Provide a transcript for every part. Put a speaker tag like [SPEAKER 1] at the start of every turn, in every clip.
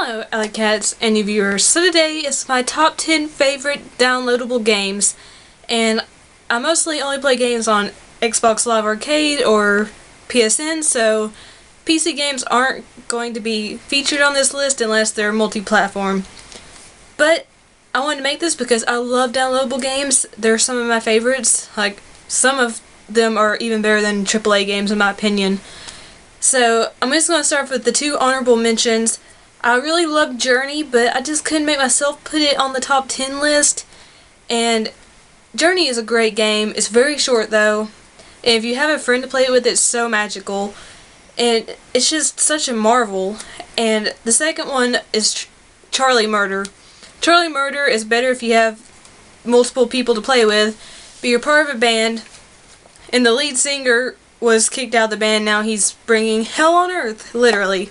[SPEAKER 1] Hello Alycats and you viewers. So today is my top 10 favorite downloadable games, and I mostly only play games on Xbox Live Arcade or PSN, so PC games aren't going to be featured on this list unless they're multi-platform. But I wanted to make this because I love downloadable games. They're some of my favorites. Like, some of them are even better than AAA games in my opinion. So I'm just going to start with the two honorable mentions. I really love Journey, but I just couldn't make myself put it on the top 10 list. And Journey is a great game. It's very short though. And if you have a friend to play it with, it's so magical. And it's just such a marvel. And the second one is Charlie Murder. Charlie Murder is better if you have multiple people to play with, but you're part of a band, and the lead singer was kicked out of the band. Now he's bringing hell on earth, literally.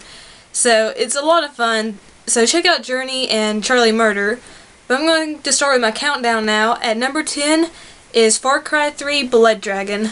[SPEAKER 1] So it's a lot of fun. So check out Journey and Charlie Murder. But I'm going to start with my countdown now. At number 10 is Far Cry 3 Blood Dragon.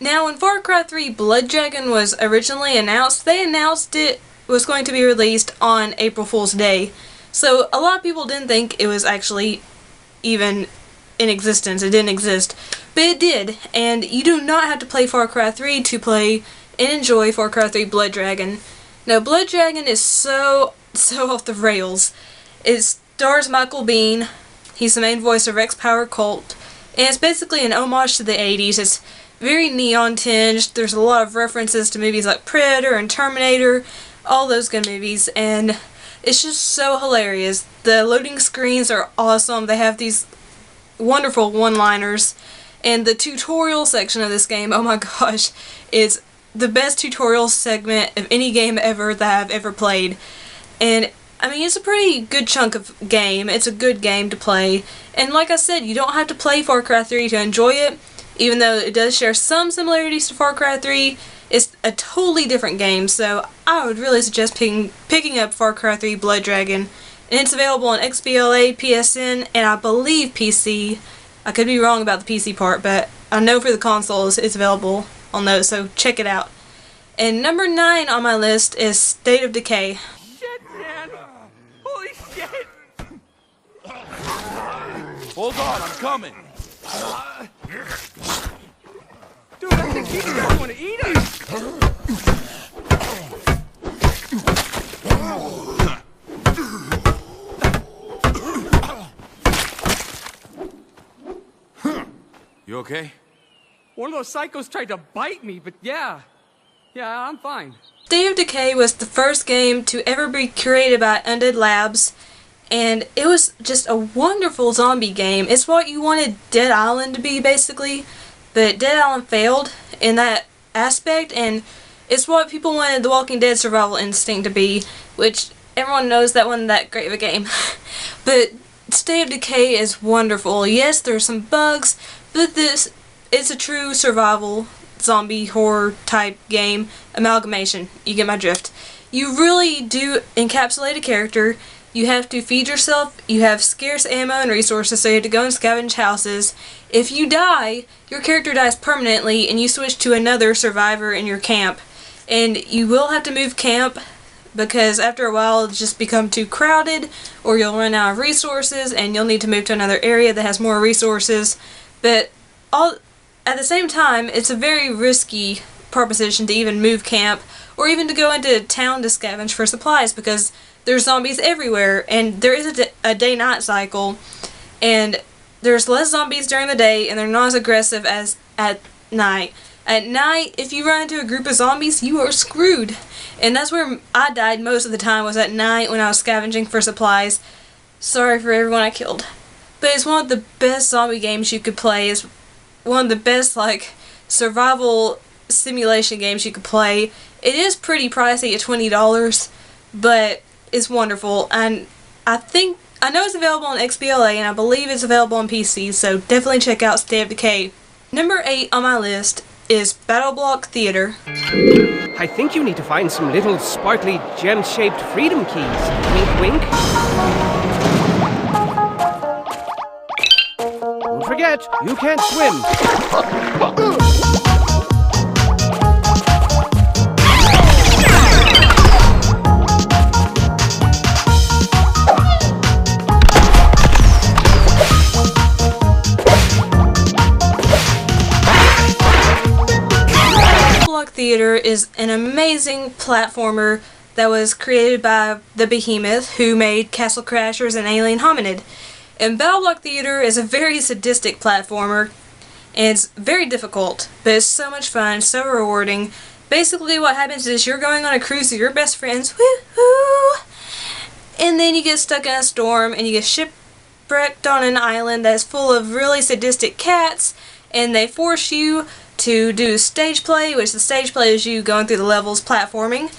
[SPEAKER 1] Now, when Far Cry 3 Blood Dragon was originally announced, they announced it was going to be released on April Fool's Day. So a lot of people didn't think it was actually even in existence. It didn't exist. But it did. And you do not have to play Far Cry 3 to play and enjoy Far Cry 3 Blood Dragon. Now, Blood Dragon is so off the rails. It stars Michael Biehn. He's the main voice of Rex Power Cult. And it's basically an homage to the 80s. It's very neon tinged. There's a lot of references to movies like Predator and Terminator, all those good movies, and it's just so hilarious. The loading screens are awesome. They have these wonderful one-liners, and the tutorial section of this game, oh my gosh, is the best tutorial segment of any game ever that I've ever played. And I mean, it's a pretty good chunk of game. It's a good game to play, and like I said, you don't have to play Far Cry 3 to enjoy it. Even though it does share some similarities to Far Cry 3, it's a totally different game, so I would really suggest picking up Far Cry 3 Blood Dragon. And it's available on XBLA, PSN, and I believe PC. I could be wrong about the PC part, but I know for the consoles it's available on those, so check it out. And number 9 on my list is State of Decay.
[SPEAKER 2] Shit, man! Holy shit! Hold on, I'm coming! Dude, I think he doesn't want to eat us! You okay? One of those psychos tried to bite me, but yeah, I'm fine.
[SPEAKER 1] State of Decay was the first game to ever be created by Undead Labs, and it was just a wonderful zombie game. It's what you wanted Dead Island to be, basically, but Dead Island failed in that aspect, and it's what people wanted The Walking Dead Survival Instinct to be, which everyone knows that wasn't that great of a game. But State of Decay is wonderful. Yes, there's some bugs, but it's a true survival zombie horror type game amalgamation. You get my drift. You really do encapsulate a character. You have to feed yourself, you have scarce ammo and resources, so you have to go and scavenge houses. If you die, your character dies permanently and you switch to another survivor in your camp. And you will have to move camp because after a while it'll just become too crowded, or you'll run out of resources and you'll need to move to another area that has more resources. But at the same time, it's a very risky proposition to even move camp or even to go into town to scavenge for supplies, because there's zombies everywhere, and there is a day-night cycle, and there's less zombies during the day, and they're not as aggressive as at night. At night, if you run into a group of zombies, you are screwed. And that's where I died most of the time, was at night when I was scavenging for supplies. Sorry for everyone I killed. But it's one of the best zombie games you could play. It's one of the best, like, survival simulation games you could play. It is pretty pricey at $20, but it's wonderful, and I I know it's available on XBLA, and I believe it's available on PC, so definitely check out State of Decay. Number 8 on my list is Battle Block Theater.
[SPEAKER 3] I think you need to find some little sparkly gem-shaped freedom keys. Wink, wink. Don't forget, you can't swim.
[SPEAKER 1] Theater is an amazing platformer that was created by the Behemoth, who made Castle Crashers and Alien Hominid. And Battle Block Theater is a very sadistic platformer, and it's very difficult, but it's so much fun, so rewarding. Basically what happens is you're going on a cruise with your best friends, woohoo, and then you get stuck in a storm and you get shipwrecked on an island that's full of really sadistic cats, and they force you to do stage play, which the stage play is you going through the levels platforming.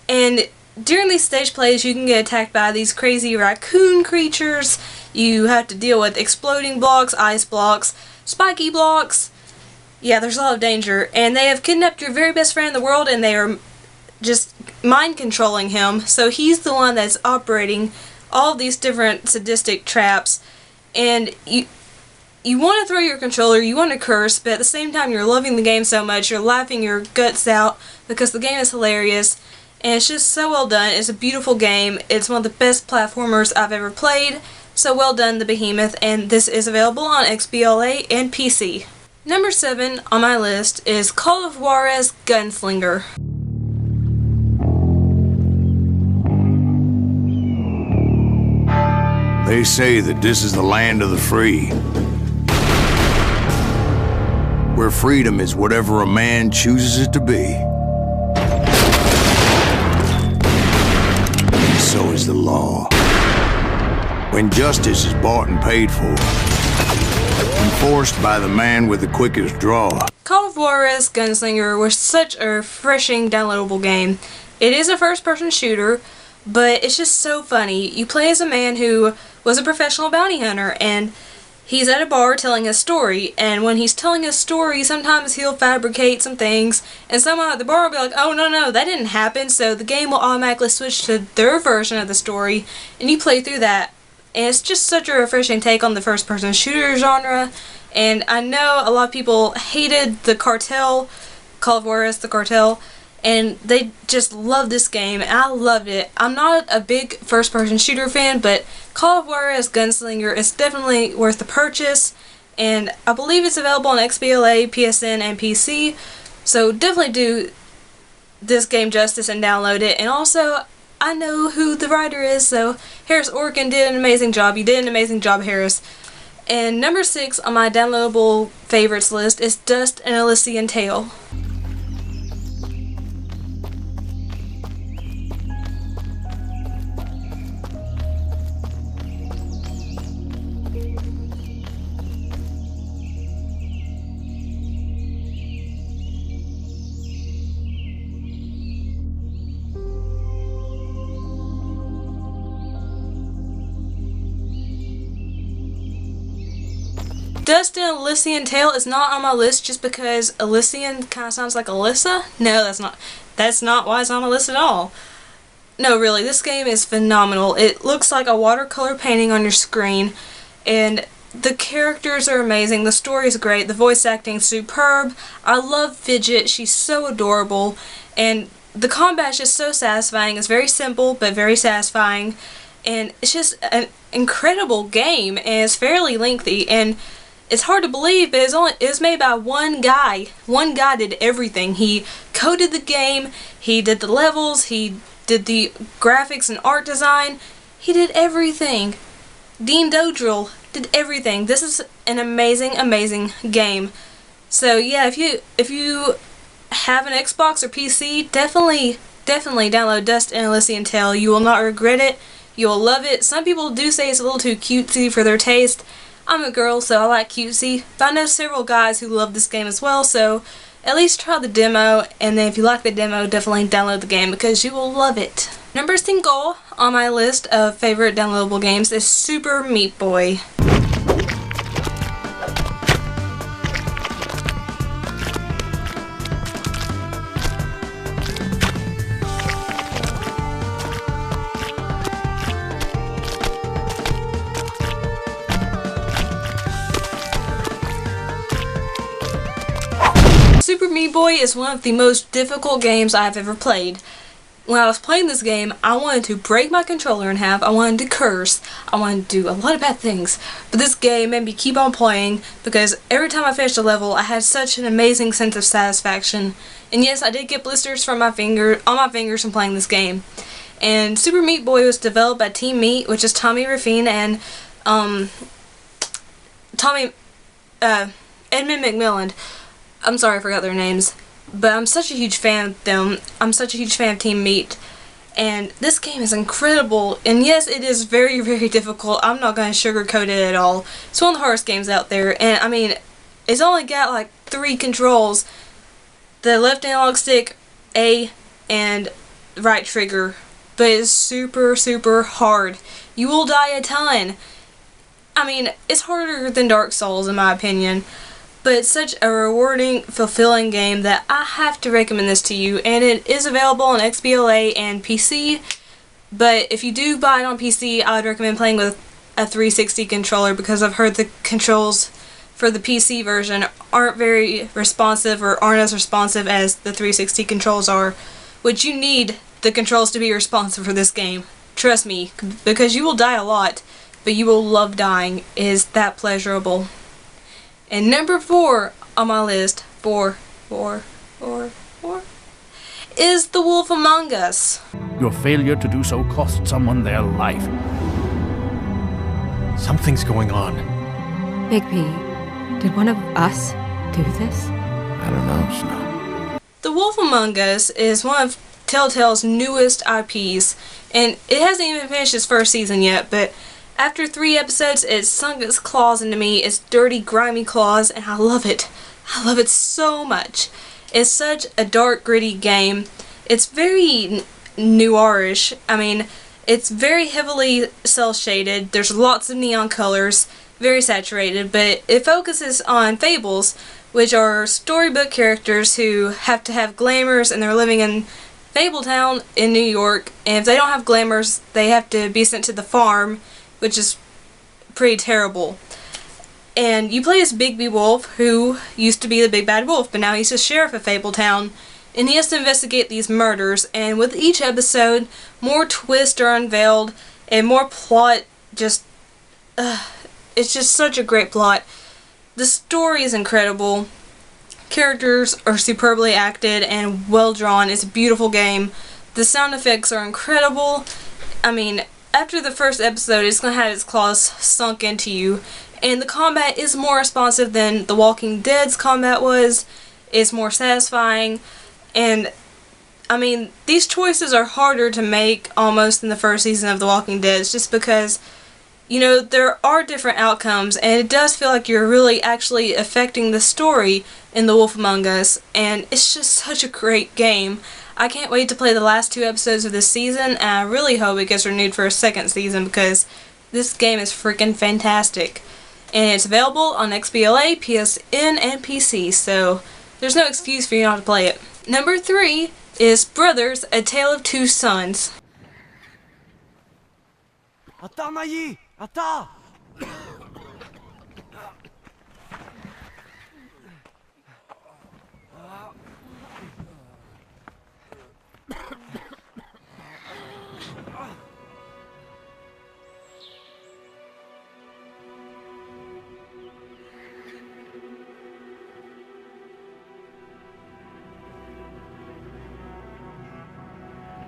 [SPEAKER 1] And during these stage plays you can get attacked by these crazy raccoon creatures. You have to deal with exploding blocks, ice blocks, spiky blocks. Yeah, there's a lot of danger. And they have kidnapped your very best friend in the world, and they are just mind controlling him. So he's the one that's operating all these different sadistic traps. And you want to throw your controller, you want to curse, but at the same time you're loving the game so much, you're laughing your guts out because the game is hilarious, and it's just so well done. It's a beautiful game. It's one of the best platformers I've ever played. So well done, the Behemoth, and this is available on XBLA and PC. Number 7 on my list is Call of Juarez Gunslinger.
[SPEAKER 4] They say that this is the land of the free, where freedom is whatever a man chooses it to be. And so is the law. When justice is bought and paid for, enforced by the man with the quickest draw.
[SPEAKER 1] Call of Juarez Gunslinger was such a refreshing downloadable game. It is a first-person shooter, but it's just so funny. You play as a man who was a professional bounty hunter, and he's at a bar telling his story, and when he's telling his story, sometimes he'll fabricate some things, and someone at the bar will be like, oh no, that didn't happen, so the game will automatically switch to their version of the story, and you play through that. And it's just such a refreshing take on the first-person shooter genre, and I know a lot of people hated the Cartel, Call of Juarez, the Cartel, and they just love this game, and I loved it. I'm not a big first-person shooter fan, but Call of Juarez Gunslinger is definitely worth the purchase, and I believe it's available on XBLA, PSN, and PC, so definitely do this game justice and download it. And also, I know who the writer is, so Harris Orkin did an amazing job. You did an amazing job, Harris. And number 6 on my downloadable favorites list is Dust and Elysian Tale. Dust and Elysian Tale is not on my list just because Elysian kind of sounds like Alyssa. No, that's not why it's on my list at all. No, really, this game is phenomenal. It looks like a watercolor painting on your screen, and the characters are amazing, the story is great, the voice acting is superb. I love Fidget, she's so adorable, and the combat is just so satisfying. It's very simple, but very satisfying, and it's just an incredible game, and it's fairly lengthy, and it's hard to believe, but it was made by one guy. One guy did everything. He coded the game, he did the levels, he did the graphics and art design. He did everything. Dean Dodrill did everything. This is an amazing, amazing game. So yeah, if you have an Xbox or PC, definitely download Dust and Elysian Tale. You will not regret it. You will love it. Some people do say it's a little too cutesy for their taste. I'm a girl, so I like cutesy, but I know several guys who love this game as well, so at least try the demo, and then if you like the demo, definitely download the game because you will love it. Number single on my list of favorite downloadable games is Super Meat Boy. Super Meat Boy is one of the most difficult games I've ever played. When I was playing this game, I wanted to break my controller in half, I wanted to curse, I wanted to do a lot of bad things. But this game made me keep on playing because every time I finished a level, I had such an amazing sense of satisfaction. And yes, I did get blisters from on my fingers from playing this game. And Super Meat Boy was developed by Team Meat, which is Tommy Ruffin and Edmund McMillan. I'm sorry I forgot their names. But I'm such a huge fan of them. I'm such a huge fan of Team Meat. And this game is incredible. And yes, it is very, very difficult. I'm not going to sugarcoat it at all. It's one of the hardest games out there. And I mean, it's only got like 3 controls. The left analog stick, A, and right trigger. But it's super, super hard. You will die a ton. I mean, it's harder than Dark Souls in my opinion. But it's such a rewarding, fulfilling game that I have to recommend this to you. And it is available on XBLA and PC. But if you do buy it on PC, I would recommend playing with a 360 controller because I've heard the controls for the PC version aren't very responsive or aren't as responsive as the 360 controls are. Which you need the controls to be responsive for this game. Trust me, because you will die a lot, but you will love dying. It is that pleasurable. And number 4 on my list, 4, is The Wolf Among Us.
[SPEAKER 5] Your failure to do so cost someone their life.
[SPEAKER 6] Something's going on.
[SPEAKER 7] Big P, did one of us do this?
[SPEAKER 4] I don't know, Snow.
[SPEAKER 1] The Wolf Among Us is one of Telltale's newest IPs, and it hasn't even finished its first season yet, but after 3 episodes, it's sunk its claws into me, its dirty, grimy claws, and I love it. I love it so much. It's such a dark, gritty game. It's very noirish. I mean, it's very heavily cel-shaded. There's lots of neon colors, very saturated, but it focuses on fables, which are storybook characters who have to have glamours and they're living in Fabletown in New York, and if they don't have glamours, they have to be sent to the farm, which is pretty terrible. And you play as Bigby Wolf, who used to be the big bad wolf, but now he's the sheriff of Fabletown, and he has to investigate these murders, and with each episode, more twists are unveiled, and more plot it's just such a great plot. The story is incredible, characters are superbly acted and well drawn, it's a beautiful game, the sound effects are incredible. I mean, after the first episode, it's going to have its claws sunk into you, and the combat is more responsive than The Walking Dead's combat was. It's more satisfying, and I mean, these choices are harder to make almost than the first season of The Walking Dead. It's just because, you know, there are different outcomes, and it does feel like you're really actually affecting the story in The Wolf Among Us, and it's just such a great game. I can't wait to play the last 2 episodes of this season, and I really hope it gets renewed for a second season because this game is freaking fantastic. And it's available on XBLA, PSN, and PC, so there's no excuse for you not to play it. Number 3 is Brothers, A Tale of Two Sons.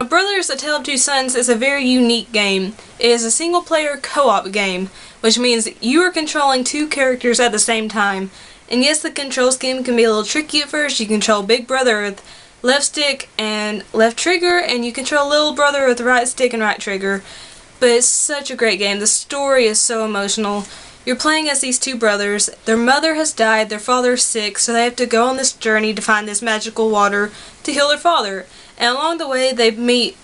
[SPEAKER 1] Brothers, A Tale of Two Sons is a very unique game. It is a single-player co-op game, which means you are controlling 2 characters at the same time. And yes, the control scheme can be a little tricky at first. You control Big Brother with left stick and left trigger, and you control Little Brother with right stick and right trigger. But it's such a great game. The story is so emotional. You're playing as these 2 brothers. Their mother has died, their father's sick, so they have to go on this journey to find this magical water to heal their father. And along the way, they meet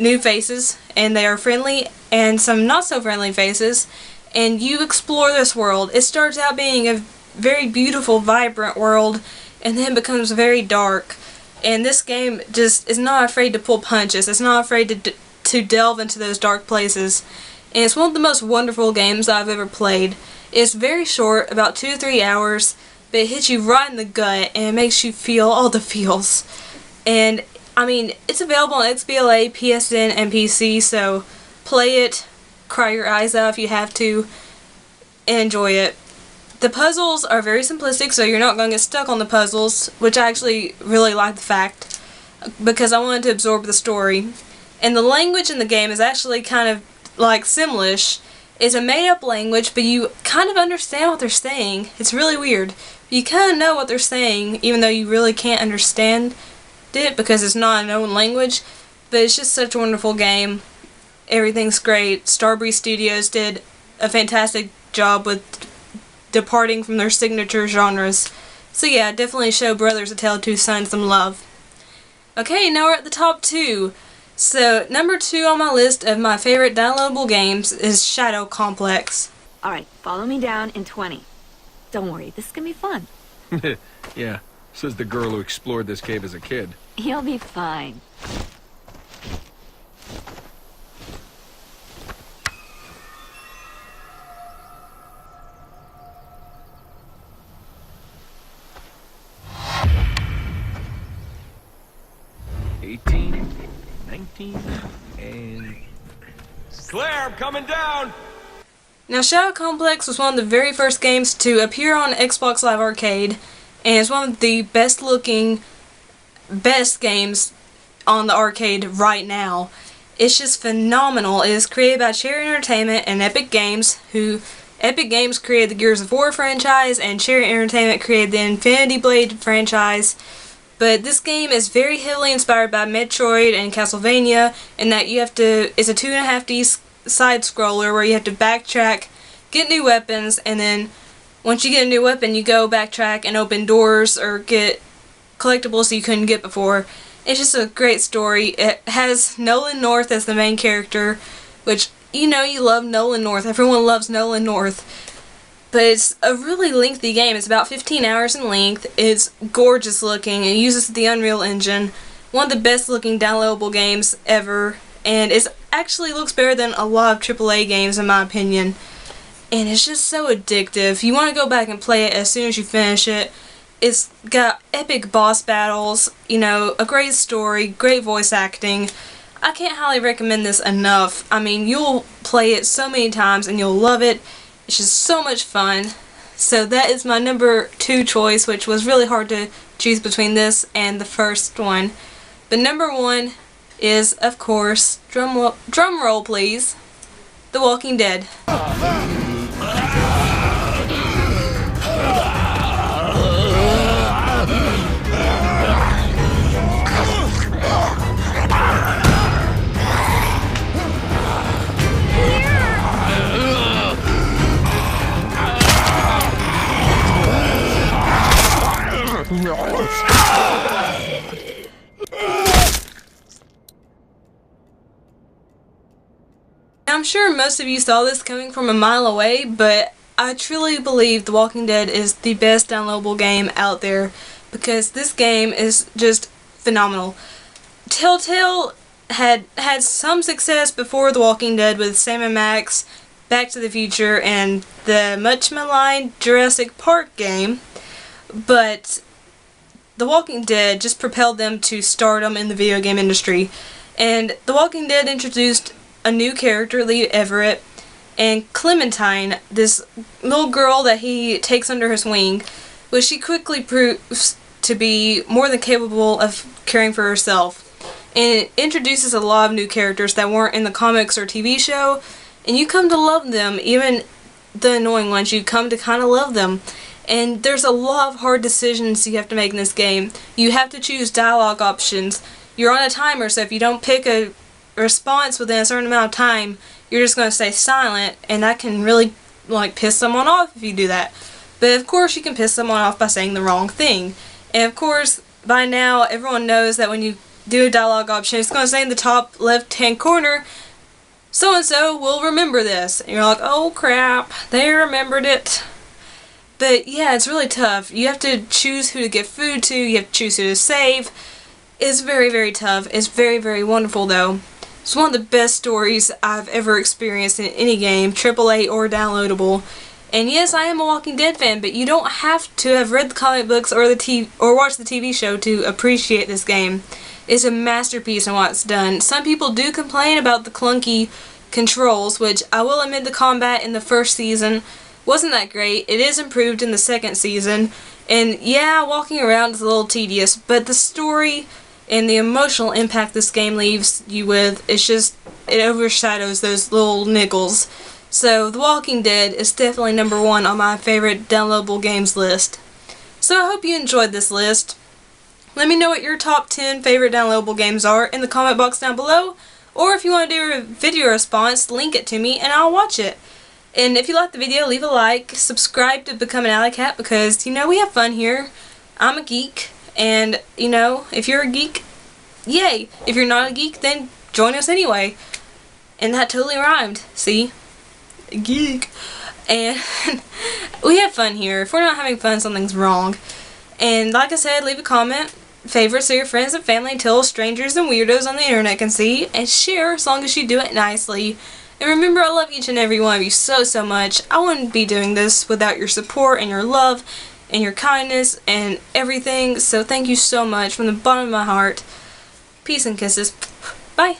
[SPEAKER 1] new faces, and they are friendly, and some not so friendly faces, and you explore this world. It starts out being a very beautiful, vibrant world, and then becomes very dark. And this game just is not afraid to pull punches. It's not afraid to delve into those dark places. And it's one of the most wonderful games I've ever played. It's very short, about 2 to 3 hours, but it hits you right in the gut, and it makes you feel all the feels. And, I mean, it's available on XBLA, PSN, and PC, so play it, cry your eyes out if you have to, and enjoy it. The puzzles are very simplistic, so you're not going to get stuck on the puzzles, which I actually really like the fact, because I wanted to absorb the story. And the language in the game is actually kind of like Simlish. It's a made-up language, but you kind of understand what they're saying. It's really weird. You kind of know what they're saying, even though you really can't understand it, because it's not a known language. But it's just such a wonderful game. Everything's great. Starbreeze Studios did a fantastic job with departing from their signature genres. So yeah, definitely show Brothers A Tale of Two Sons some love. Okay, now we're at the top 2. So, number 2 on my list of my favorite downloadable games is Shadow Complex.
[SPEAKER 6] Alright, follow me down in 20. Don't worry, this is gonna be fun.
[SPEAKER 8] Yeah, says the girl who explored this cave as a kid.
[SPEAKER 6] You'll be fine.
[SPEAKER 8] And... Claire, I'm coming down!
[SPEAKER 1] Now, Shadow Complex was one of the very first games to appear on Xbox Live Arcade, and it's one of the best games on the arcade right now. It's just phenomenal. It is created by Cherry Entertainment and Epic Games, Epic Games created the Gears of War franchise, and Cherry Entertainment created the Infinity Blade franchise. But this game is very heavily inspired by Metroid and Castlevania, in that it's a 2.5D side scroller where you have to backtrack, get new weapons, and then once you get a new weapon, you go backtrack and open doors or get collectibles you couldn't get before. It's just a great story. It has Nolan North as the main character, which, you know, you love Nolan North. Everyone loves Nolan North. But it's a really lengthy game. It's about 15 hours in length. It's gorgeous looking. It uses the Unreal Engine. One of the best looking downloadable games ever. And it actually looks better than a lot of AAA games in my opinion. And it's just so addictive. You want to go back and play it as soon as you finish it. It's got epic boss battles, you know, a great story, great voice acting. I can't highly recommend this enough. I mean, you'll play it so many times and you'll love it. It's just so much fun. So that is my number 2 choice, which was really hard to choose between this and the first one. But number 1 is, of course, drum roll please, The Walking Dead. I'm sure most of you saw this coming from a mile away, but I truly believe The Walking Dead is the best downloadable game out there, because this game is just phenomenal. Telltale had some success before The Walking Dead with Sam & Max, Back to the Future, and the much maligned Jurassic Park game, but The Walking Dead just propelled them to stardom in the video game industry. And The Walking Dead introduced a new character, Lee Everett, and Clementine, this little girl that he takes under his wing, which she quickly proves to be more than capable of caring for herself. And it introduces a lot of new characters that weren't in the comics or TV show, and you come to love them. Even the annoying ones, you come to kind of love them. And there's a lot of hard decisions you have to make in this game. You have to choose dialogue options. You're on a timer, so if you don't pick a response within a certain amount of time, you're just going to stay silent, and that can really piss someone off if you do that. But of course you can piss someone off by saying the wrong thing. And of course by now everyone knows that when you do a dialogue option. It's going to say in the top left-hand corner, so-and-so will remember this. And you're like, oh crap, they remembered it. But yeah, it's really tough. You have to choose who to give food to, you have to choose who to save. It's very, very tough. It's very, very wonderful though. It's one of the best stories I've ever experienced in any game, AAA or downloadable. And yes, I am a Walking Dead fan, but you don't have to have read the comic books or watch the TV show to appreciate this game. It's a masterpiece in what it's done. Some people do complain about the clunky controls, which I will admit the combat in the first season wasn't that great. It is improved in the second season. And yeah, walking around is a little tedious, but the story and the emotional impact this game leaves you with, it overshadows those little niggles. So The Walking Dead is definitely number 1 on my favorite downloadable games list. So I hope you enjoyed this list. Let me know what your top 10 favorite downloadable games are in the comment box down below, or if you want to do a video response, link it to me and I'll watch it. And if you liked the video, leave a like, subscribe to become an Alycat, because we have fun here. I'm a geek. And, if you're a geek, yay! If you're not a geek, then join us anyway. And that totally rhymed. See? Geek. And we have fun here. If we're not having fun, something's wrong. And like I said, leave a comment, favorite so your friends and family, tell strangers and weirdos on the internet can see, and share as long as you do it nicely. And remember, I love each and every one of you so, so much. I wouldn't be doing this without your support and your love and your kindness and everything, so thank you so much from the bottom of my heart. Peace and kisses. Bye.